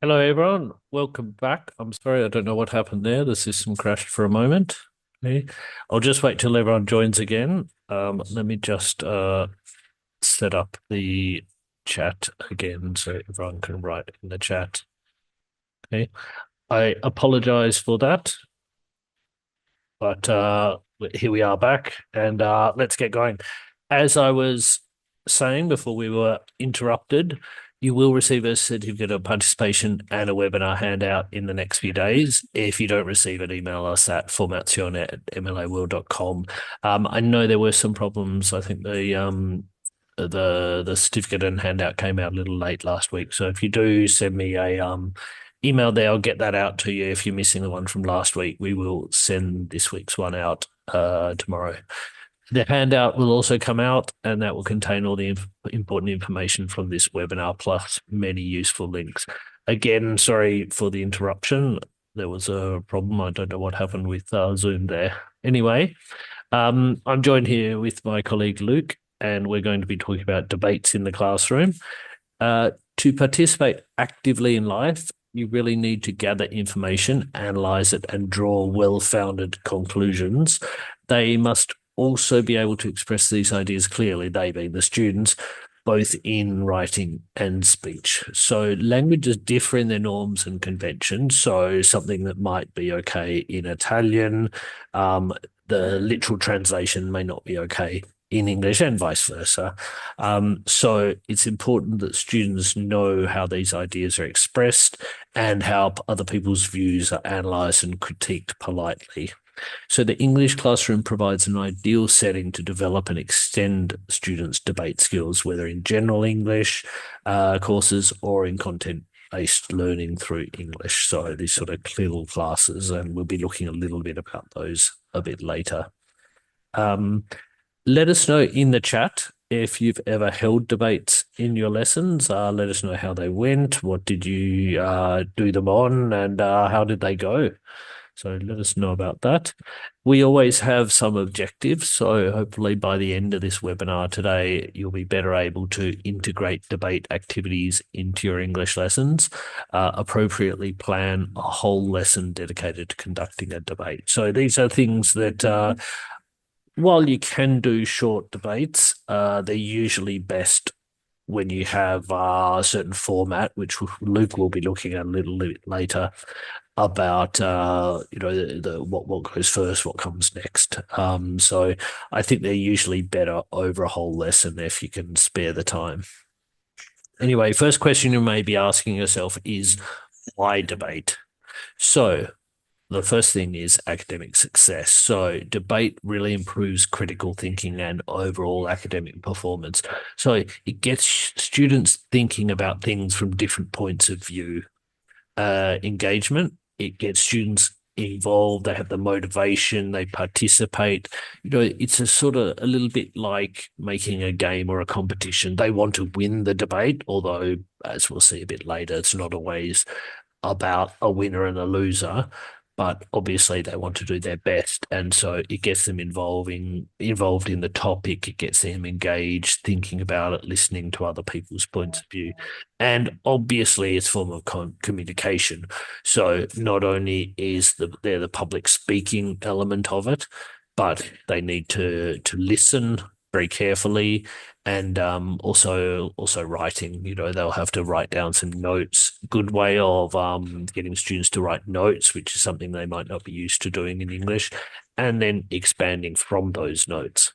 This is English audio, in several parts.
Hello, everyone. Welcome back. I'm sorry, I don't know what happened there. The system crashed for a moment. Okay. I'll just wait till everyone joins again. Let me just set up the chat again so everyone can write in the chat. Okay. I apologize for that, but here we are back and let's get going. As I was saying before we were interrupted, you will receive a certificate of participation and a webinar handout in the next few days. If you don't receive it, email us at formazione@mlaworld.com. I know there were some problems. I think the certificate and handout came out a little late last week. So if you do send me a email there, I'll get that out to you. If you're missing the one from last week, we will send this week's one out tomorrow. The handout will also come out, and that will contain all the important information from this webinar, plus many useful links. Again, sorry for the interruption. There was a problem. I don't know what happened with Zoom there. Anyway, I'm joined here with my colleague Luke, and we're going to be talking about debates in the classroom. To participate actively in life, you really need to gather information, analyze it, and draw well-founded conclusions. They must also be able to express these ideas clearly, they being the students, both in writing and speech. So languages differ in their norms and conventions. So something that might be okay in Italian, the literal translation may not be okay in English and vice versa. So it's important that students know how these ideas are expressed and how other people's views are analysed and critiqued politely. So the English classroom provides an ideal setting to develop and extend students' debate skills, whether in general English courses or in content-based learning through English. So these sort of CLIL classes, and we'll be looking a little bit about those a bit later. Let us know in the chat if you've ever held debates in your lessons. Let us know how they went. What did you do them on, and how did they go? So let us know about that. We always have some objectives. So hopefully by the end of this webinar today, you'll be better able to integrate debate activities into your English lessons, appropriately plan a whole lesson dedicated to conducting a debate. So these are things that while you can do short debates, they're usually best when you have a certain format, which Luke will be looking at a little bit later about the what goes first, what comes next. So I think they're usually better over a whole lesson if you can spare the time. Anyway, first question you may be asking yourself is why debate? So the first thing is academic success. So debate really improves critical thinking and overall academic performance. So it gets students thinking about things from different points of view. Engagement, it gets students involved, they have the motivation, they participate. It's a sort of a little bit like making a game or a competition. They want to win the debate, although, as we'll see a bit later, it's not always about a winner and a loser, but obviously they want to do their best, and so it gets them involved in the topic. It gets them engaged, thinking about it, listening to other people's points of view, and obviously it's a form of communication. So not only is there the public speaking element of it, but they need to listen very carefully, and also writing. They'll have to write down some notes. Good way of getting students to write notes, which is something they might not be used to doing in English, and then expanding from those notes.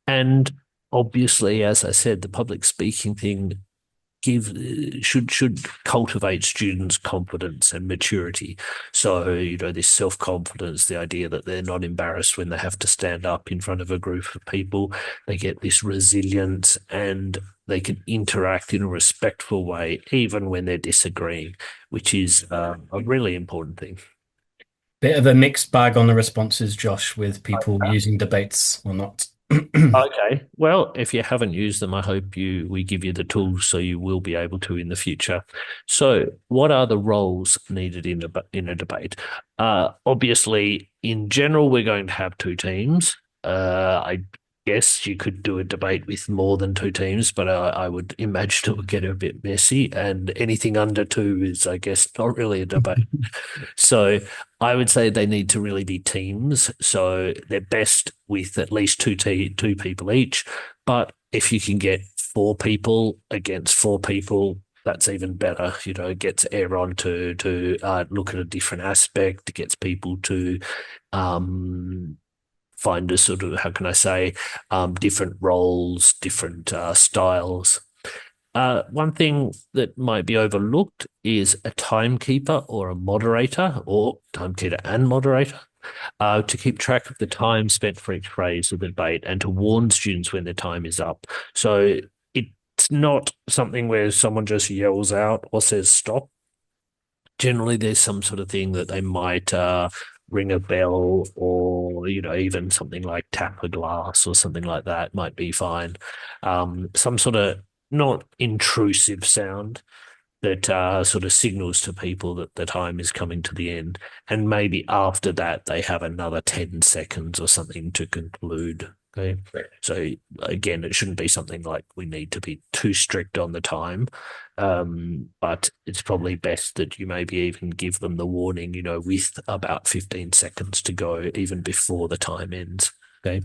And obviously, as I said, the public speaking thing should cultivate students' confidence and maturity. So, this self-confidence, the idea that they're not embarrassed when they have to stand up in front of a group of people, they get this resilience and they can interact in a respectful way, even when they're disagreeing, which is a really important thing. Bit of a mixed bag on the responses, Josh, with people using debates or not. Okay. Well, if you haven't used them, I hope we give you the tools so you will be able to in the future. So, what are the roles needed in a debate? Obviously, in general, we're going to have two teams. I guess you could do a debate with more than two teams, but I would imagine it would get a bit messy. And anything under two is, I guess, not really a debate. So I would say they need to really be teams. So they're best with at least two people each. But if you can get four people against four people, that's even better. You know, it gets everyone to look at a different aspect. It gets people to um, find a sort of, how can I say, different roles, different styles. One thing that might be overlooked is a timekeeper or a moderator, or timekeeper and moderator, to keep track of the time spent for each phase of the debate and to warn students when their time is up. So it's not something where someone just yells out or says stop. Generally, there's some sort of thing that they might ring a bell, or even something like tap a glass or something like that might be fine. Some sort of not intrusive sound that sort of signals to people that the time is coming to the end. And maybe after that, they have another 10 seconds or something to conclude. Okay. Right. So again, it shouldn't be something like we need to be too strict on the time. But it's probably best that you maybe even give them the warning, with about 15 seconds to go, even before the time ends. Okay.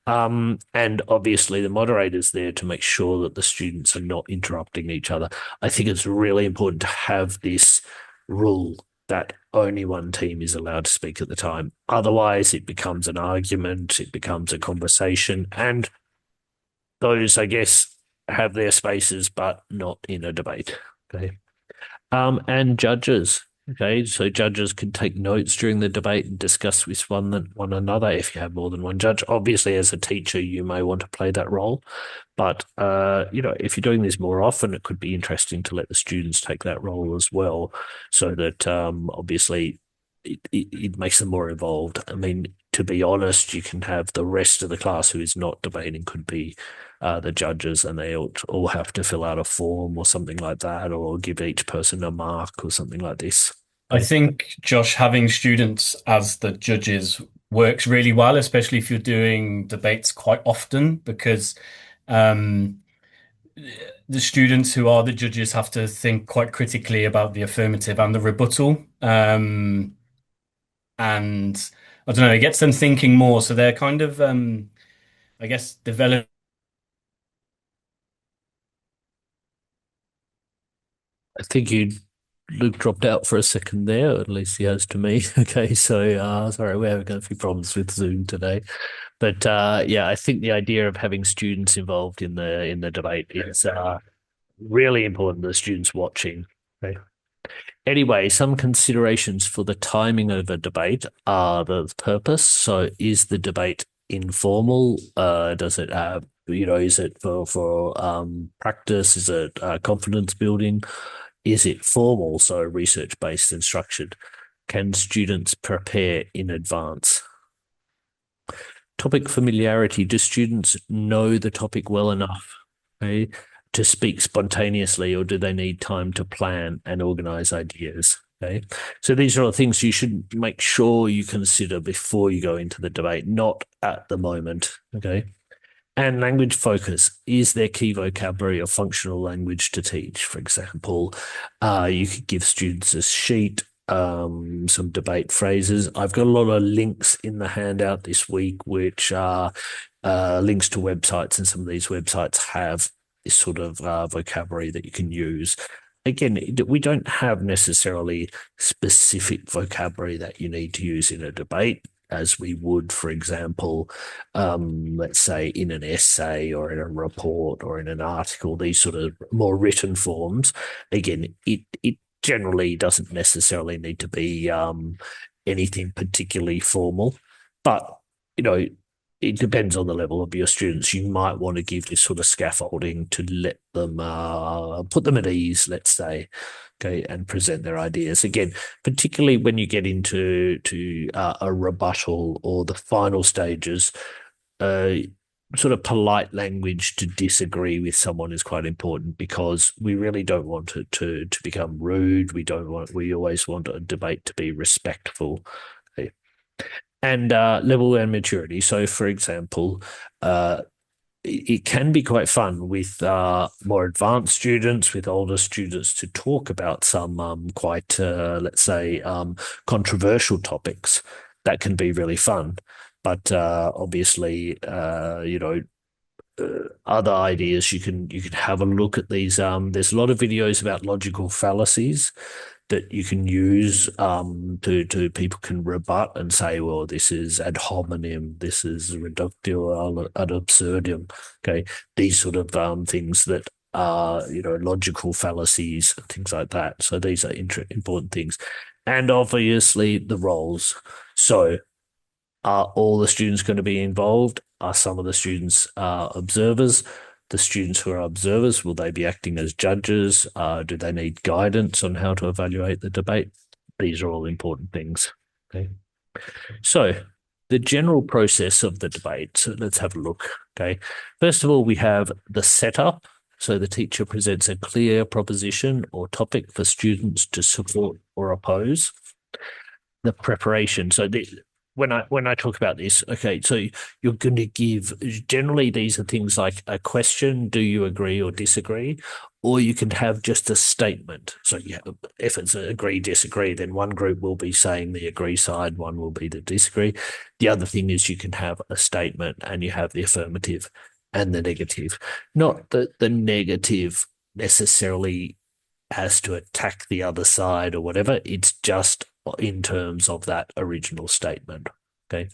And obviously the moderator's there to make sure that the students are not interrupting each other. I think it's really important to have this rule that only one team is allowed to speak at the time. Otherwise, it becomes an argument, it becomes a conversation, and those, I guess, have their spaces, but not in a debate. Okay. And judges. Okay, so judges can take notes during the debate and discuss with one another if you have more than one judge. Obviously, as a teacher, you may want to play that role, but if you're doing this more often, it could be interesting to let the students take that role as well, so that obviously it makes them more involved. I mean, to be honest, you can have the rest of the class who is not debating could be the judges, and they all have to fill out a form or something like that, or give each person a mark or something like this. I Okay. think, Josh, having students as the judges works really well, especially if you're doing debates quite often, because um, the students who are the judges have to think quite critically about the affirmative and the rebuttal. And I don't know, it gets them thinking more. So they're kind of, I guess, develop. I think Luke dropped out for a second there, or at least he has to me. Okay, so sorry, we're having a few problems with Zoom today. But yeah, I think the idea of having students involved in the debate is really important. The students watching. Okay. Anyway, some considerations for the timing of a debate are the purpose. So, is the debate informal? Does it have, is it for practice? Is it confidence building? Is it formal, so research based and structured? Can students prepare in advance? Topic familiarity. Do students know the topic well enough, okay, to speak spontaneously, or do they need time to plan and organize ideas? Okay. So these are all things you should make sure you consider before you go into the debate, not at the moment. Okay. And language focus. Is there key vocabulary or functional language to teach? For example, you could give students a sheet, some debate phrases. I've got a lot of links in the handout this week, which are links to websites, and some of these websites have this sort of vocabulary that you can use. Again, we don't have necessarily specific vocabulary that you need to use in a debate, as we would, for example, let's say in an essay or in a report or in an article, these sort of more written forms. Again, it generally doesn't necessarily need to be anything particularly formal, but it depends on the level of your students. You might want to give this sort of scaffolding to let them put them at ease, let's say, okay, and present their ideas. Again, particularly when you get into a rebuttal or the final stages, uh, sort of polite language to disagree with someone is quite important, because we really don't want it to become rude. We always want a debate to be respectful. Okay. and level and maturity. So, for example, uh, it can be quite fun with more advanced students, with older students, to talk about some quite, let's say, controversial topics. That can be really fun. But obviously, other ideas you can have a look at these. There's a lot of videos about logical fallacies that you can use to people can rebut and say, well, this is ad hominem, this is reductio ad absurdum. Okay, these sort of things that are logical fallacies, things like that. So these are important things, and obviously the roles. So are all the students going to be involved? Are some of the students observers? The students who are observers, will they be acting as judges? Do they need guidance on how to evaluate the debate? These are all important things. Okay. So the general process of the debate, so let's have a look. Okay. First of all, we have the setup. So the teacher presents a clear proposition or topic for students to support or oppose. The preparation. So when I talk about this, okay, so you're going to give, generally these are things like a question, do you agree or disagree? Or you can have just a statement. So yeah, if it's a agree, disagree, then one group will be saying the agree side, one will be the disagree. The other thing is you can have a statement and you have the affirmative and the negative. Not that the negative necessarily has to attack the other side or whatever. It's just in terms of that original statement. Okay.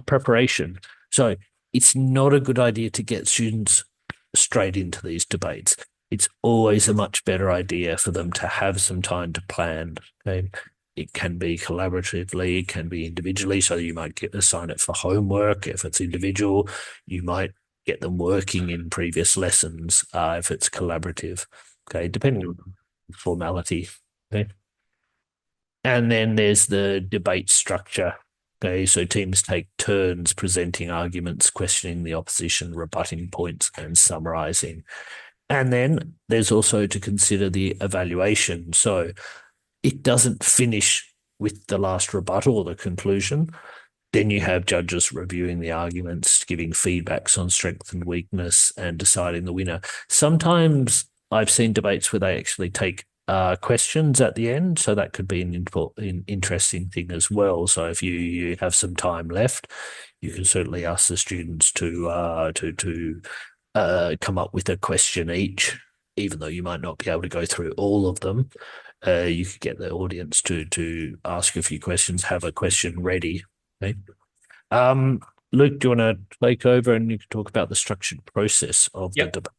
Preparation. So it's not a good idea to get students straight into these debates. It's always a much better idea for them to have some time to plan. Okay. It can be collaboratively, it can be individually. So you might assign it for homework. If it's individual, you might get them working in previous lessons if it's collaborative. Okay, depending on formality. Okay. And then there's the debate structure. Okay, so teams take turns presenting arguments, questioning the opposition, rebutting points, and summarizing. And then there's also to consider the evaluation. So it doesn't finish with the last rebuttal or the conclusion. Then you have judges reviewing the arguments, giving feedbacks on strength and weakness, and deciding the winner. Sometimes I've seen debates where they actually take questions at the end, so that could be an interesting thing as well. So if you have some time left, you can certainly ask the students to come up with a question each, even though you might not be able to go through all of them. You could get the audience to ask a few questions, have a question ready. Okay. Luke, do you want to take over and you can talk about the structured process of the Yep. debate?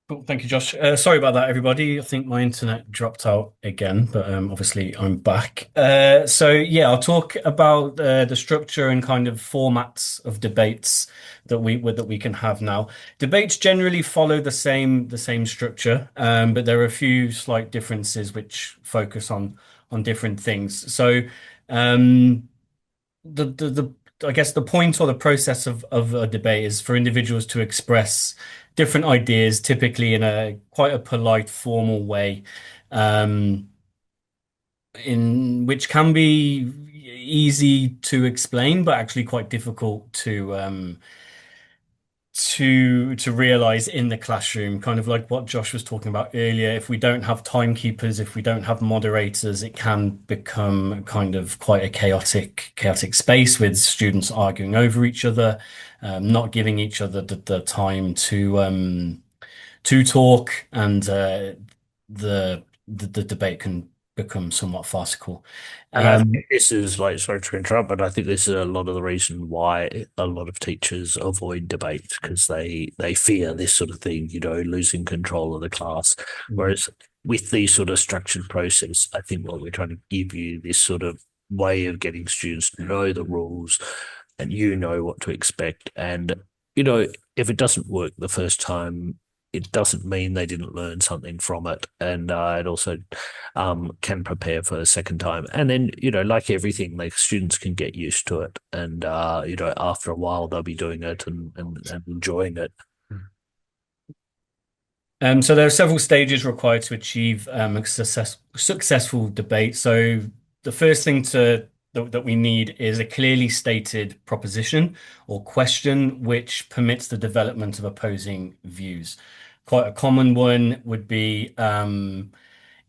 Cool. Thank you, Josh. Sorry about that, everybody. I think my internet dropped out again, but obviously I'm back. So yeah, I'll talk about the structure and kind of formats of debates that we can have now. Debates generally follow the same structure, but there are a few slight differences which focus on different things. So um, the I guess the point or the process of a debate is for individuals to express different ideas, typically in a quite a polite, formal way, um, in which can be easy to explain, but actually quite difficult to realize in the classroom, kind of like what Josh was talking about earlier. If we don't have timekeepers, if we don't have moderators, it can become kind of quite a chaotic space with students arguing over each other, not giving each other the time to talk, and the debate can become somewhat farcical. And I Um, think this is like, sorry to interrupt, but I think this is a lot of the reason why a lot of teachers avoid debates because they fear this sort of thing, losing control of the class. Whereas with these sort of structured process, I think what we're trying to give you this sort of way of getting students to know the rules and what to expect. And, if it doesn't work the first time, it doesn't mean they didn't learn something from it. And it also can prepare for a second time. And then, like everything, like students can get used to it. And, after a while, they'll be doing it and enjoying it. So there are several stages required to achieve a successful debate. So the first thing that we need is a clearly stated proposition or question which permits the development of opposing views. Quite a common one would be,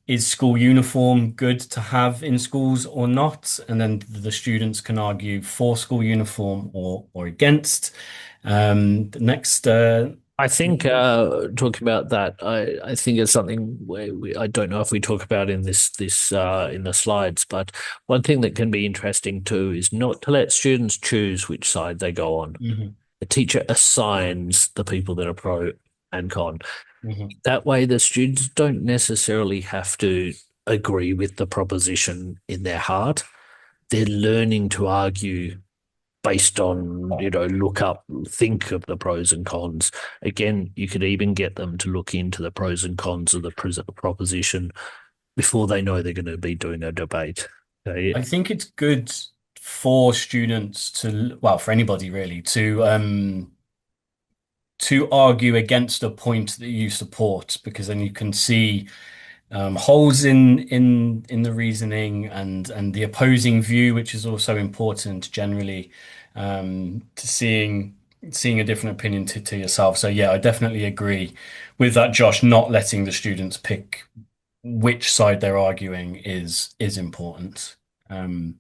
is school uniform good to have in schools or not? And then the students can argue for school uniform or against. The next, I think talking about that, I think it's something where I don't know if we talk about in this in the slides, but one thing that can be interesting too is not to let students choose which side they go on. Mhm, The teacher assigns the people that are pro and con. mhm. That way, the students don't necessarily have to agree with the proposition in their heart. They're learning to argue based on, look up, think of the pros and cons. Again, you could even get them to look into the pros and cons of the proposition before they know they're going to be doing a debate. Okay. I think it's good for students to, well, for anybody really, to argue against a point that you support, because then you can see holes in the reasoning and the opposing view, which is also important generally, to seeing a different opinion to yourself. So yeah, I definitely agree with that, Josh. Not letting the students pick which side they're arguing is important. Um,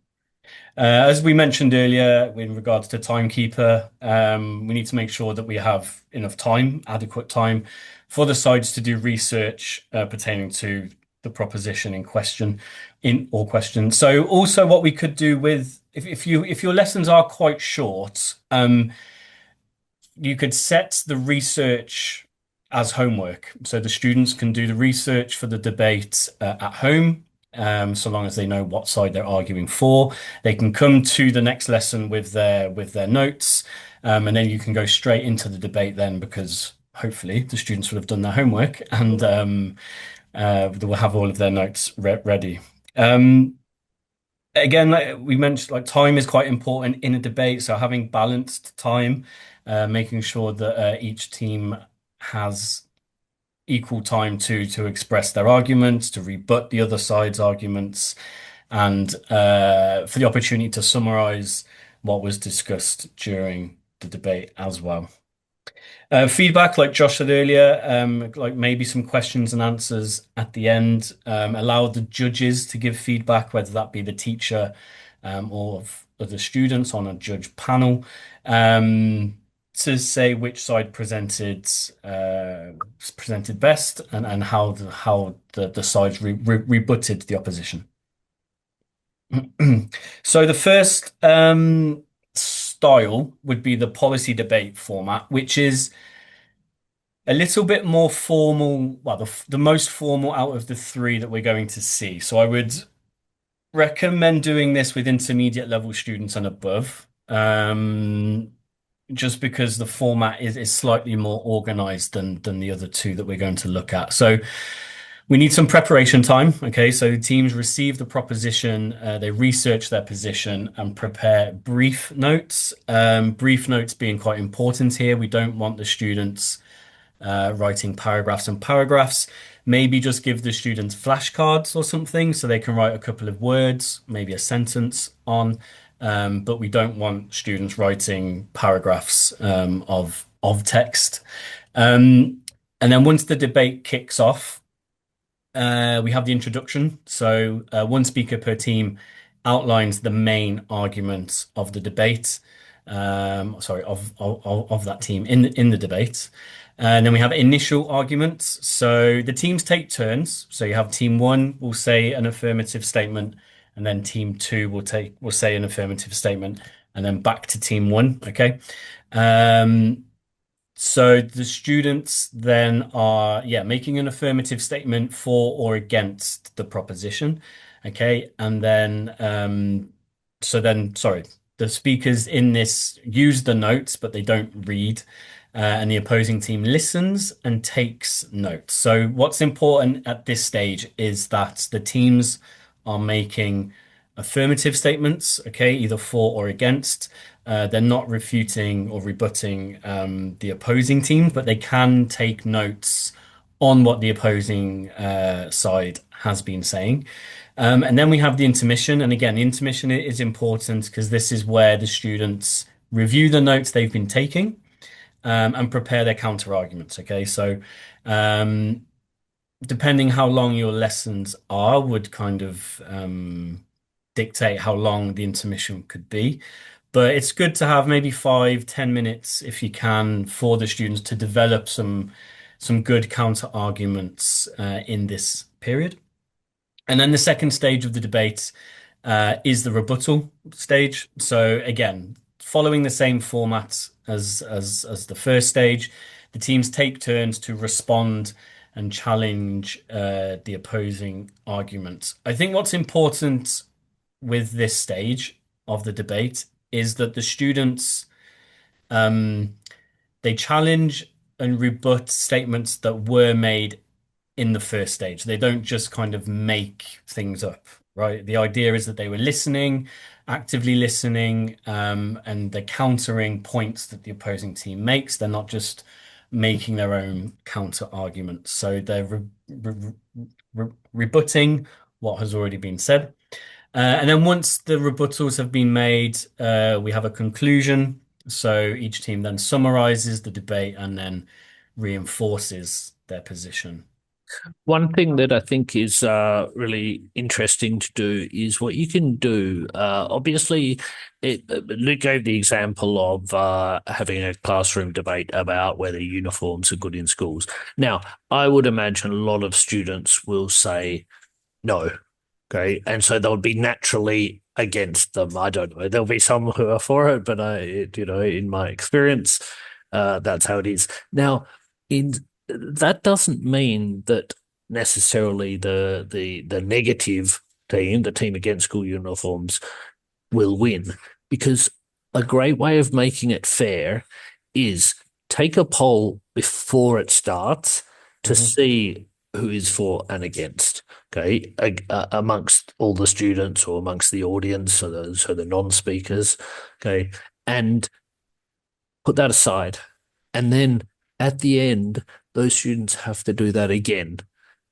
as we mentioned earlier, in regards to timekeeper, we need to make sure that we have enough time, adequate time, for the sides to do research pertaining to the proposition in question, in or question. So, also, what we could do with if your lessons are quite short, you could set the research as homework, so the students can do the research for the debate at home. So long as they know what side they're arguing for, they can come to the next lesson with their notes, and then you can go straight into the debate then, because hopefully the students will have done their homework and they will have all of their notes ready. Again, like we mentioned, like time is quite important in a debate. So having balanced time, making sure that each team has equal time to express their arguments, to rebut the other side's arguments, and for the opportunity to summarize what was discussed during the debate as well. Feedback, like Josh said earlier, like maybe some questions and answers at the end. Allow the judges to give feedback, whether that be the teacher or of the students on a judge panel, to say which side presented best and how the sides rebutted the opposition. So the first style would be the policy debate format, which is a little bit more formal, well, the most formal out of the three that we're going to see. So I would recommend doing this with intermediate level students and above, just because the format is slightly more organized than the other two that we're going to look at. So we need some preparation time. Okay, so teams receive the proposition, they research their position and prepare brief notes. Brief notes being quite important here. We don't want the students writing paragraphs and paragraphs. Maybe just give the students flashcards or something so they can write a couple of words, maybe a sentence on. But we don't want students writing paragraphs of text. And then once the debate kicks off, we have the introduction. So one speaker per team outlines the main arguments of the debate. Sorry, of that team in the debate. And then we have initial arguments. So the teams take turns. So you have team one will say an affirmative statement, and then team two will say an affirmative statement, and then back to team one. Okay. So the students then are, yeah, making an affirmative statement for or against the proposition. Okay. And then, sorry, the speakers in this use the notes, but they don't read. And the opposing team listens and takes notes. So what's important at this stage is that the teams are making affirmative statements, okay, either for or against. They're not refuting or rebutting the opposing team, but they can take notes on what the opposing side has been saying. And then we have the intermission. And again, the intermission is important because this is where the students review the notes they've been taking, and prepare their counter arguments. Okay, so um, depending how long your lessons are would kind of dictate how long the intermission could be. But it's good to have maybe 5, 10 minutes if you can for the students to develop some good counter arguments in this period. And then the second stage of the debate is the rebuttal stage. So again, following the same format as the first stage, the teams take turns to respond and challenge the opposing arguments. I think what's important with this stage of the debate is that the students um, they challenge and rebut statements that were made in the first stage. They don't just kind of make things up, right? The idea is that they were listening, actively listening, and they're countering points that the opposing team makes. They're not just making their own counter arguments. So they're rebutting what has already been said. And then once the rebuttals have been made, we have a conclusion. So each team then summarizes the debate and then reinforces their position. One thing that I think is really interesting to do is what you can do. Obviously, Luke gave the example of having a classroom debate about whether uniforms are good in schools. Now, I would imagine a lot of students will say no, okay, and so they'll be naturally against them. I don't know. There'll be some who are for it, but in my experience, that's how it is. Now, in that doesn't mean that necessarily the negative team, the team against school uniforms, will win, because a great way of making it fair is take a poll before it starts to Mhm. see who is for and against. Okay, amongst all the students or amongst the audience, so the non-speakers. Okay, and put that aside. And then at the end, those students have to do that again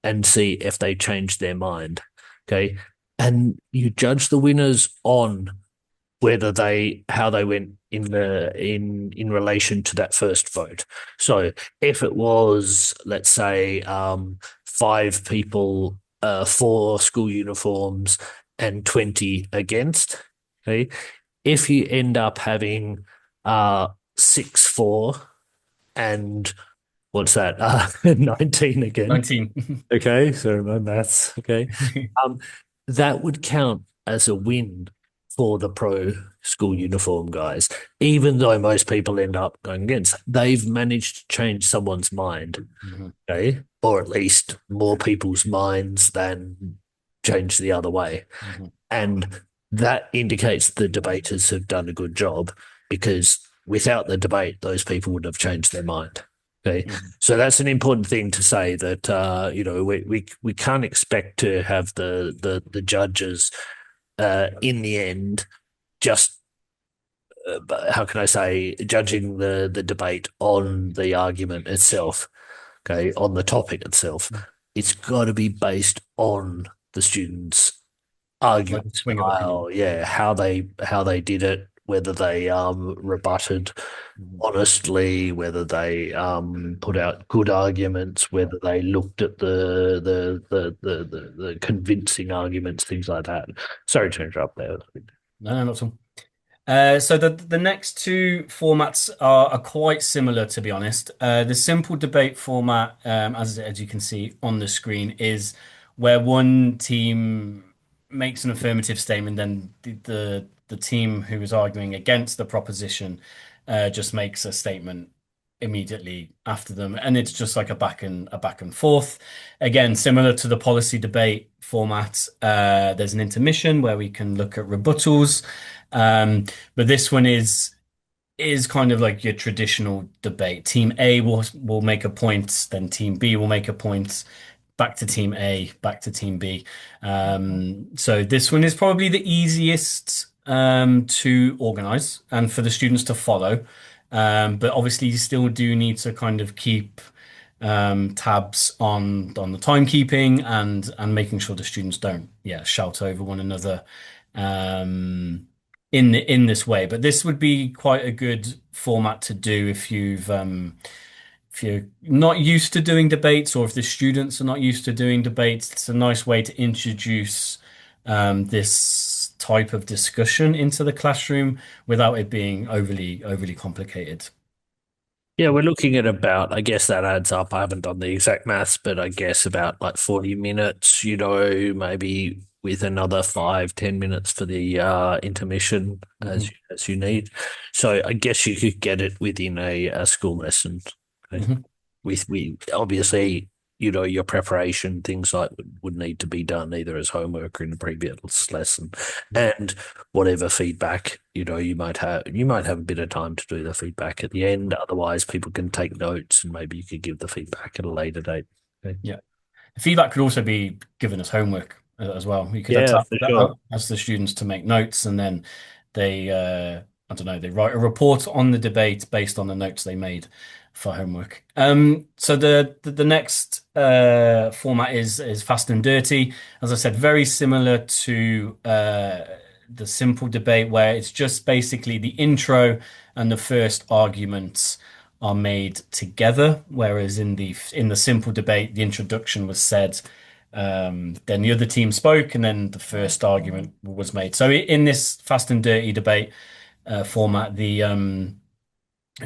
and see if they change their mind. Okay. And you judge the winners on whether how they went in relation to that first vote. So if it was, let's say, 5 people for school uniforms and 20 against, okay, if you end up having 6 for and what's that? 19 again. 19. Okay, so my maths. Okay. Um, that would count as a win for the pro school uniform guys, even though most people end up going against. They've managed to change someone's mind, Mhm. okay, or at least more people's minds than change the other way. Mhm. And that indicates the debaters have done a good job, because without the debate, those people would have changed their mind. Okay. Mhm. So that's an important thing to say, that we can't expect to have the judges in the end just how can I say, judging the debate on the argument itself, okay, on the topic itself. It's got to be based on the students' Like argument a swing of opinion. style, yeah, how they did it, whether they rebutted Mhm. honestly, whether they put out good arguments, whether they looked at the convincing arguments, things like that. Sorry to interrupt there. No, no, not at all. So the next two formats are quite similar, to be honest. The simple debate format, as you can see on the screen, is where one team makes an affirmative statement, then the team who is arguing against the proposition just makes a statement immediately after them, and it's just like a back and forth. Again, similar to the policy debate format, there's an intermission where we can look at rebuttals. But this one is kind of like your traditional debate. Team A will make a point, then Team B will make a point, back to Team A, back to Team B. So this one is probably the easiest to organize and for the students to follow. But obviously, you still do need to kind of keep tabs on the timekeeping and making sure the students don't, yeah, shout over one another um, in this way. But this would be quite a good format to do if you're not used to doing debates, or if the students are not used to doing debates. It's a nice way to introduce this type of discussion into the classroom without it being overly complicated. Yeah, we're looking at about, I guess that adds up. I haven't done the exact maths, but I guess about like 40 minutes, maybe with another 5, 10 minutes for the intermission Hmm. as you need. So I guess you could get it within a school lesson. Okay. Hmm. We obviously, your preparation, things like would need to be done either as homework or in the previous lesson, and whatever feedback, you might have a bit of time to do the feedback at the end. Otherwise, people can take notes and maybe you could give the feedback at a later date. Okay. Yeah. Feedback could also be given as homework as well. You could Yeah, for sure. ask the students to make notes, and then they, I don't know, they write a report on the debate based on the notes they made for homework. So the next format is fast and dirty. As I said, very similar to the simple debate, where it's just basically the intro and the first arguments are made together, whereas in the simple debate, the introduction was said, then the other team spoke, and then the first argument was made. So in this fast and dirty debate format, the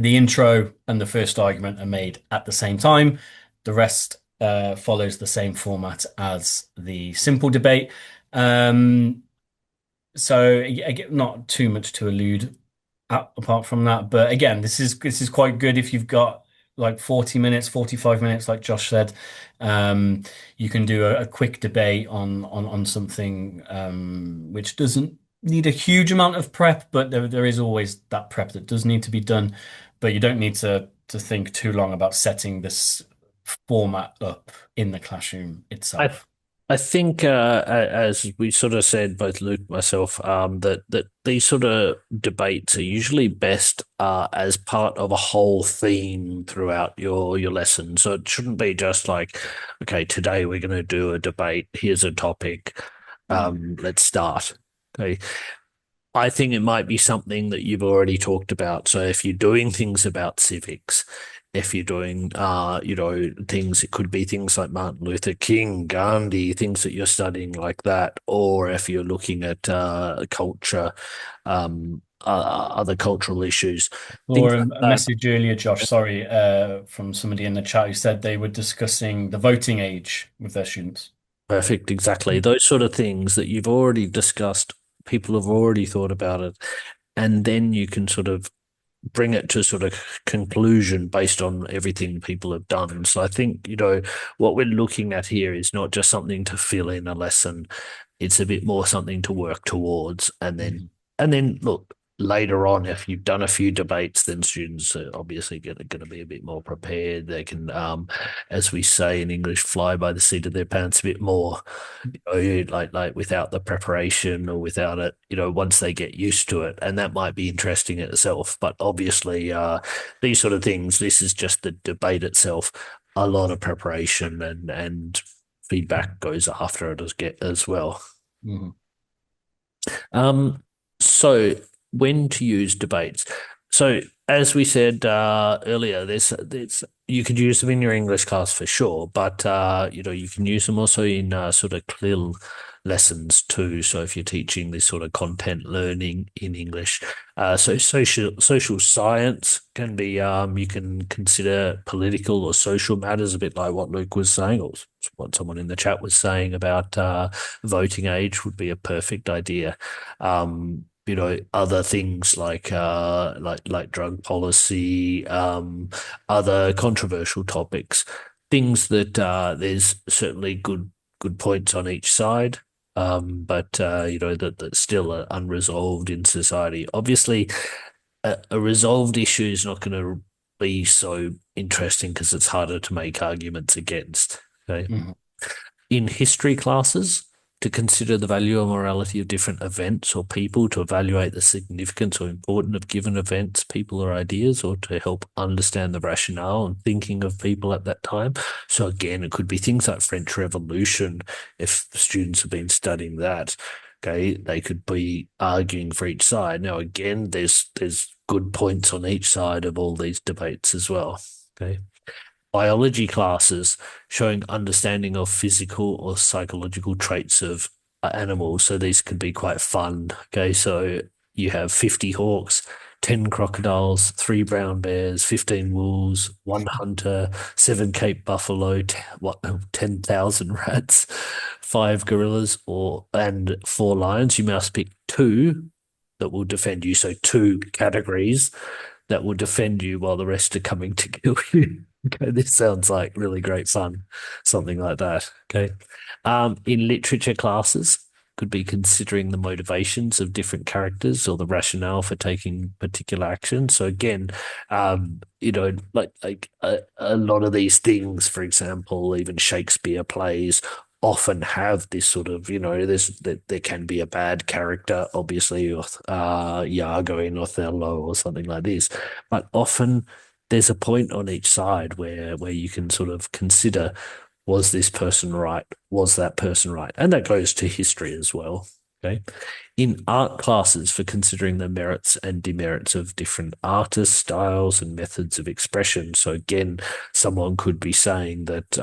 intro and the first argument are made at the same time. The rest follows the same format as the simple debate. Um, so again, not too much to allude apart from that. But again, this is quite good if you've got like 40 minutes, 45 minutes, like Josh said. Um, you can do a quick debate on something which doesn't need a huge amount of prep, but there is always that prep that does need to be done. But you don't need to think too long about setting this format up in the classroom I itself. I think, as we sort of said, both Luke and myself, that these sort of debates are usually best as part of a whole theme throughout your lesson. So it shouldn't be just like, okay, today we're going to do a debate. Here's a topic. Let's start. Okay. I think it might be something that you've already talked about. So if you're doing things about civics, if you're doing, things, it could be things like Martin Luther King, Gandhi, things that you're studying like that, or if you're looking at culture, other cultural issues, Or things like a that. message earlier, Josh, sorry, from somebody in the chat who said they were discussing the voting age with their students. Perfect, exactly. Those sort of things that you've already discussed, people have already thought about it, and then you can sort of bring it to sort of conclusion based on everything people have done. So I think, what we're looking at here is not just something to fill in a lesson. It's a bit more something to work towards. And then Mhm. and then look, later on, if you've done a few debates, then students are obviously going to be a bit more prepared. They can, as we say in English, fly by the seat of their pants a bit more, like without the preparation or without it, once they get used to it. And that might be interesting in itself. But obviously, these sort of things, this is just the debate itself, a lot of preparation and feedback goes after it as well. Mhm. Um, so when to use debates? So as we said earlier, there's you could use them in your English class for sure, but you can use them also in sort of CLIL lessons too. So if you're teaching this sort of content learning in English, so social science can be you can consider political or social matters, a bit like what Luke was saying, or what someone in the chat was saying about voting age would be a perfect idea. Other things like drug policy, other controversial topics, things that there's certainly good points on each side. But that still are unresolved in society. Obviously, a resolved issue is not going to be so interesting because it's harder to make arguments against. Okay. Mhm. In history classes, to consider the value or morality of different events or people, to evaluate the significance or importance of given events, people, or ideas, or to help understand the rationale and thinking of people at that time. So again, it could be things like French Revolution, if students have been studying that. Okay, they could be arguing for each side. Now, again, there's good points on each side of all these debates as well. Okay, biology classes showing understanding of physical or psychological traits of animals. So these could be quite fun. Okay, so you have 50 hawks, 10 crocodiles, 3 brown bears, 15 wolves, 1 hunter, 7 Cape buffalo, 10,000 rats, 5 gorillas, and 4 lions. You must pick 2 that will defend you. So 2 categories that will defend you while the rest are coming to kill you. Okay, this sounds like really great fun, something like that. Okay. In literature classes, could be considering the motivations of different characters or the rationale for taking particular action. So again, like a lot of these things, for example, even Shakespeare plays often have this sort of, there can be a bad character, obviously, Iago in Othello or something like this, but often there's a point on each side where you can sort of consider, was this person right? Was that person right? And that goes to history as well. Okay. In art classes, for considering the merits and demerits of different artists, styles, and methods of expression. So again, someone could be saying that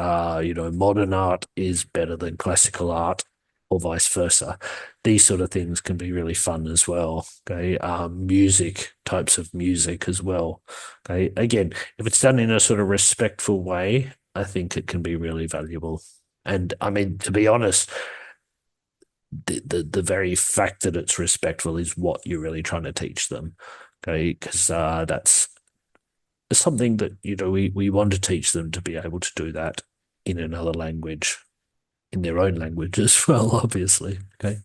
modern art is better than classical art, or vice versa. These sort of things can be really fun as well. Okay. Music, types of music as well. Okay. Again, if it's done in a sort of respectful way, I think it can be really valuable. And I mean, to be honest, the very fact that it's respectful is what you're really trying to teach them. Okay. Because that's something that, we want to teach them to be able to do that in another language, in their own language as well, obviously. Okay.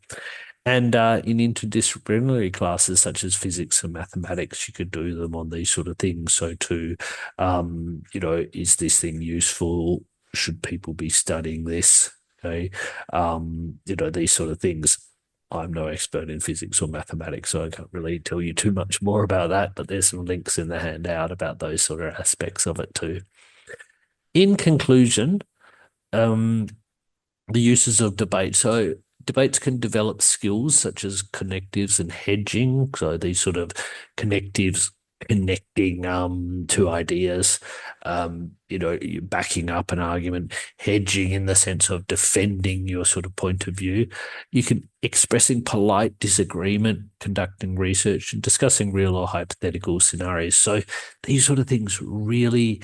And in interdisciplinary classes such as physics and mathematics, you could do them on these sort of things. So too, is this thing useful? Should people be studying this? Okay. These sort of things. I'm no expert in physics or mathematics, so I can't really tell you too much more about that, but there's some links in the handout about those sort of aspects of it too. In conclusion, the uses of debate. So debates can develop skills such as connectives and hedging. So these sort of connectives connecting two ideas, you're backing up an argument, hedging in the sense of defending your sort of point of view. You can expressing polite disagreement, conducting research, and discussing real or hypothetical scenarios. So these sort of things really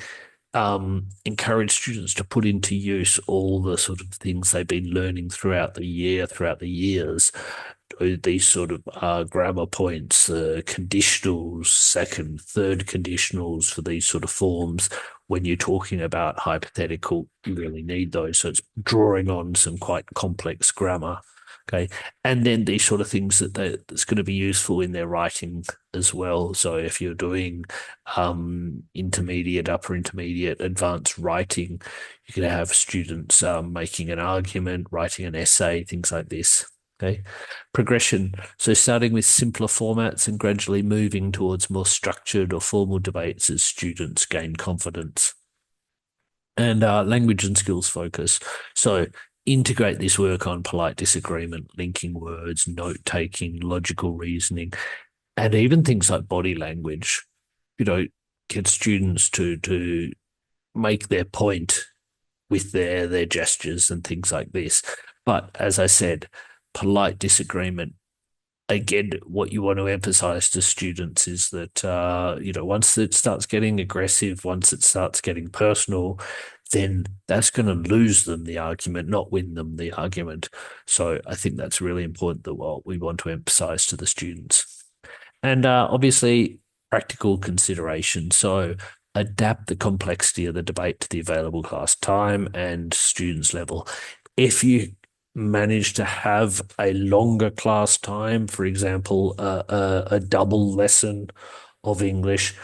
encourage students to put into use all the sort of things they've been learning throughout the years. These sort of grammar points, conditionals, second, third conditionals for these sort of forms. When you're talking about hypothetical, you really need those. So it's drawing on some quite complex grammar. Okay. And then these sort of things that's going to be useful in their writing as well. So if you're doing intermediate, upper intermediate, advanced writing, you can have students making an argument, writing an essay, things like this. Okay. Progression. So starting with simpler formats and gradually moving towards more structured or formal debates as students gain confidence. And language and skills focus. So integrate this work on polite disagreement, linking words, note taking, logical reasoning, and even things like body language. Get students to make their point with their gestures and things like this. But as I said, polite disagreement. Again, what you want to emphasize to students is that, once it starts getting aggressive, once it starts getting personal, then that's going to lose them the argument, not win them the argument. So I think that's really important, that what we want to emphasize to the students. And obviously, practical consideration. So adapt the complexity of the debate to the available class time and students' level. If you manage to have a longer class time, for example, a double lesson of English,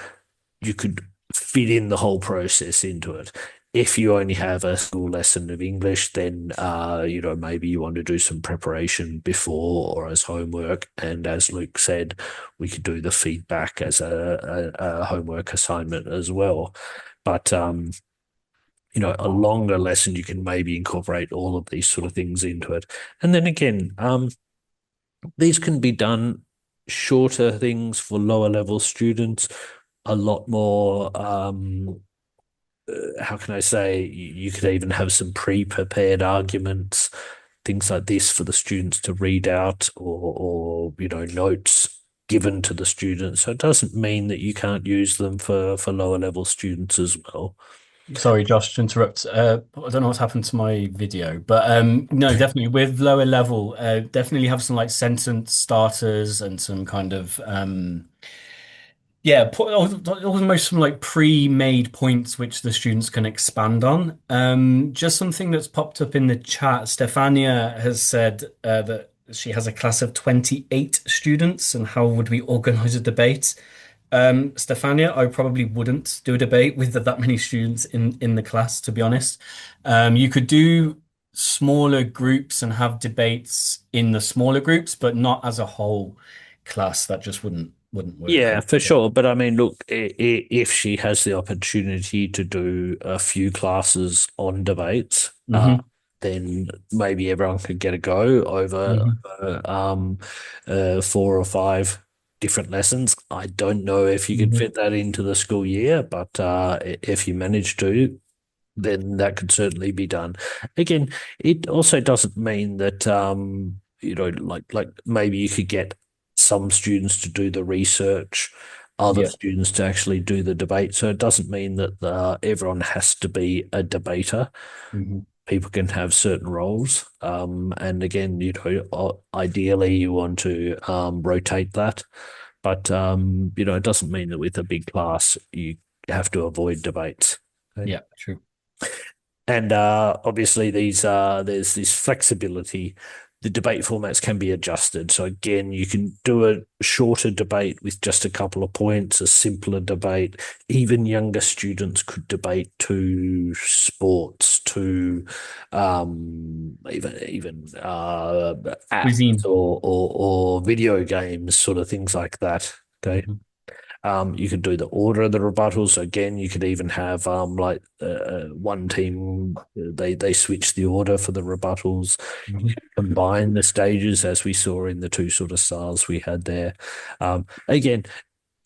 you could fit in the whole process into it. If you only have a school lesson of English, then maybe you want to do some preparation before or as homework. And as Luke said, we could do the feedback as a homework assignment as well. But a longer lesson, you can maybe incorporate all of these sort of things into it. And then again, these can be done shorter things for lower level students, a lot more how can I say, you could even have some pre-prepared arguments, things like this for the students to read out or notes given to the students. So it doesn't mean that you can't use them for lower level students as well. Sorry, Josh, to interrupt. I don't know what's happened to my video, but no, definitely with lower level, definitely have some like sentence starters and some kind of yeah, almost some like pre-made points which the students can expand on. Just something that's popped up in the chat. Stefania has said that she has a class of 28 students, and how would we organize a debate? Stefania, I probably wouldn't do a debate with that many students in the class, to be honest. You could do smaller groups and have debates in the smaller groups, but not as a whole class. That just wouldn't work for Yeah, me. for sure. But I mean, look, if she has the opportunity to do a few classes on debates, Hmm. then maybe everyone could get a go over Hmm. 4 or 5 different lessons. I don't know if you could Hmm. fit that into the school year, but if you manage to, then that could certainly be done. Again, it also doesn't mean that like maybe you could get some students to do the research, other Yeah. students to actually do the debate. So it doesn't mean that everyone has to be a debater. Hmm. People can have certain roles, and again, ideally you want to rotate that, but it doesn't mean that with a big class you have to avoid debates. Okay? Yeah, true. And obviously, there's this flexibility. The debate formats can be adjusted. So again, you can do a shorter debate with just a couple of points, a simpler debate. Even younger students could debate to sports, to even apps Cuisine. or video games, sort of things like that. Okay. Hmm. You could do the order of the rebuttals. Again, you could even have like one team they switch the order for the rebuttals. Hmm. Combine the stages as we saw in the two sort of styles we had there. Again,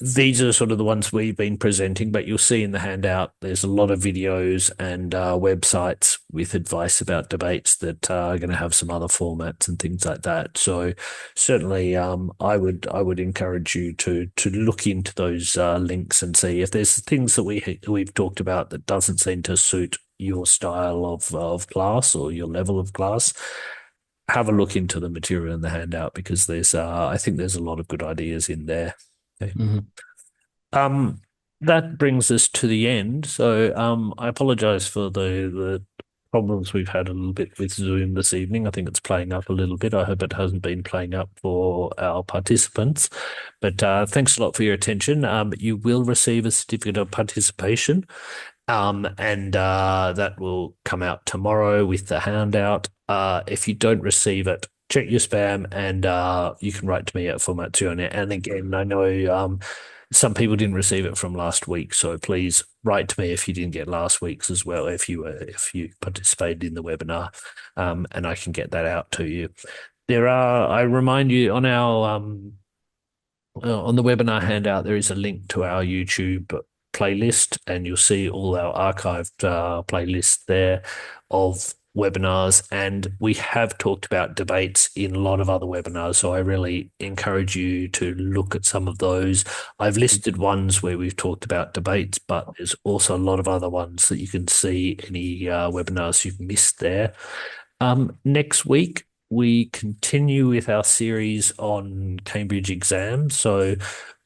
these are sort of the ones we've been presenting, but you'll see in the handout there's a lot of videos and websites with advice about debates that are going to have some other formats and things like that. So certainly, I would encourage you to look into those links and see if there's things that we've talked about that doesn't seem to suit your style of class or your level of class. Have a look into the material in the handout because I think there's a lot of good ideas in there. Okay. Hmm. Um, that brings us to the end. So, I apologize for the problems we've had a little bit with Zoom this evening. I think it's playing up a little bit. I hope it hasn't been playing up for our participants. But thanks a lot for your attention. You will receive a certificate of participation, and that will come out tomorrow with the handout. If you don't receive it, check your spam and you can write to me at Format2 And again, I know some people didn't receive it from last week, so please write to me if you didn't get last week's as well, if you participated in the webinar, and I can get that out to you. I remind you on the webinar handout, there is a link to our YouTube playlist, and you'll see all our archived playlists there of webinars. And we have talked about debates in a lot of other webinars, so I really encourage you to look at some of those. I've listed ones where we've talked about debates, but there's also a lot of other ones that you can see any webinars you've missed there. Next week, we continue with our series on Cambridge exams. So,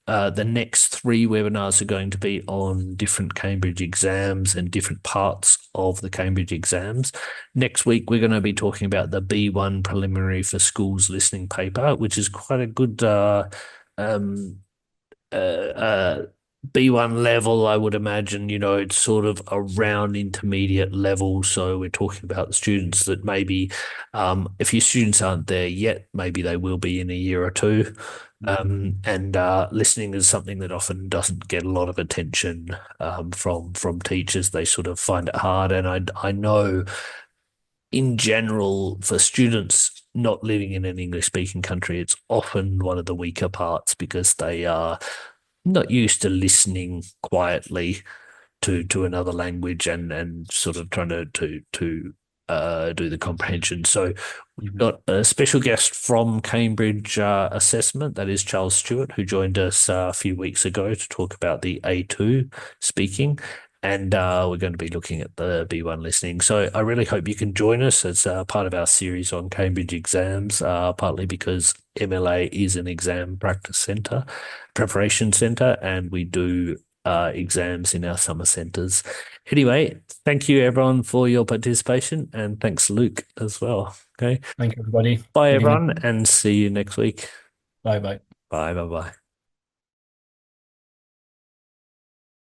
the next 3 webinars are going to be on different Cambridge exams and different parts of the Cambridge exams. Next week, we're going to be talking about the B1 preliminary for schools listening paper, which is quite a good um, uh, uh, B1 level, I would imagine, it's sort of around intermediate level. So we're talking about the students that maybe, if your students aren't there yet, maybe they will be in a year or two. And listening is something that often doesn't get a lot of attention from teachers. They sort of find it hard, and I know in general for students not living in an English speaking country, it's often one of the weaker parts because they are not used to listening quietly to another language and sort of trying to do the comprehension. So we've got a special guest from Cambridge Assessment, that is Charles Stewart, who joined us a few weeks ago to talk about the A2 speaking. And we're going to be looking at the B1 listening. So I really hope you can join us as part of our series on Cambridge exams, partly because MLA is an exam practice centre, preparation centre, and we do exams in our summer centres. Anyway, thank you everyone for your participation, and thanks Luke as well. Okay. Thank you, everybody. Bye Good everyone, evening. and see you next week. Bye bye. Bye bye.